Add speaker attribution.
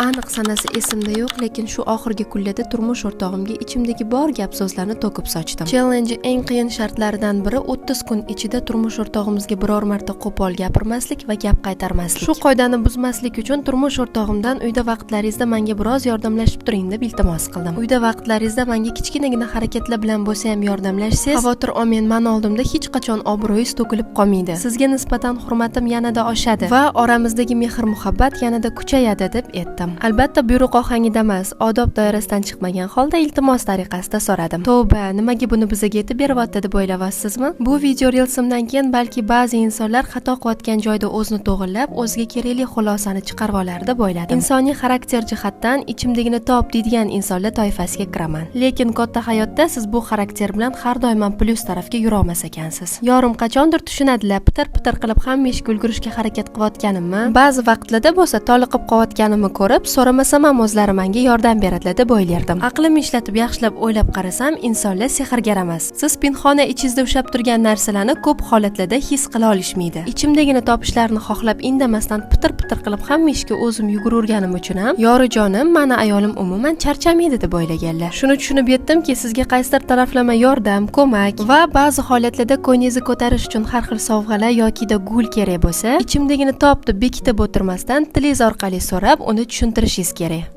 Speaker 1: aniq sanasi esimda yo'q, lekin shu oxirgi kunlarda turmush o'rtog'imga ichimdagi bor gap so'zlarni to'kib sochdim. Challenge eng qiyin shartlaridan biri 30 kun ichida turmush o'rtog'imizga biror marta qo'pol gapirmaslik va gap qaytarmaslik. Shu qoidani buzmaslik uchun turmush o'rtog'imdan uyda vaqtlaringizda menga biroz yordamlashib turing deb iltimos qildim. Uyda vaqtlaringizda menga kichkinagina harakatlar bilan bo'lsa ham yordamlashsangiz, xavotir olmang, men oldimda hech qachon obro'yingiz to'kilib qolmaydi. Sizga nisbatan hurmatim yanada oshadi va oramizdagi mehr-muhabbat yanada kuchayadi deb aytdim. Albatta buyruq ohangida emas, odob doirasidan chiqmagan holda iltimos tariqasida so'radim. Tavba, nimaga buni bizga aytib beryapti deb o'ylayapsizmi? Bu video reelsimdan keyin balki ba'zi insonlar xato qilayotgan joyda o'zini to'g'rilab, o'ziga kerakli xulosani chiqarib olar deb o'yladim. Insoniy xarakter jihatdan ichimdagini top deydigan insonlar toifasiga kiraman. Lekin katta hayotda siz bu xarakter bilan har doim plyus tarafga yura olmas ekansiz. Yorim qachondir tushunadilar, pitir-pitir qilib hamma ishga ulgurishga harakat qilayotganimni, ba'zi vaqtlarda bo'lsa toliqib qolayotganimni ko'rib, so'ramasam ham o'zlari menga yordam beradilar deb o'ylardim. Aqlimni ishlatib yaxshilab o'ylab qarasam, insonlar sehrgar emas. Siz pinhona ichingizda ushlab turgan narsalarni ko'p holatlarda his qila olishmaydi. Ichimdagini topishlarni xohlab indamasdan pitir-pitir qilib hamma ishga o'zim yugururganim uchun ham yorijonim, meni ayolim umuman charchamaydi deb o'ylaganlar. Shuni tushunib yetdimki, sizga qaysidir taraflama yordam, ko'mak va ba'zi holatlarda ko'nglingizni ko'tarish uchun har xil sovg'alar yoki gul kerak bo'lsa, ichimdagini top deb bekitib o'tirmasdan tilingiz orqali so'rab, uni tushuntirishingiz kerak.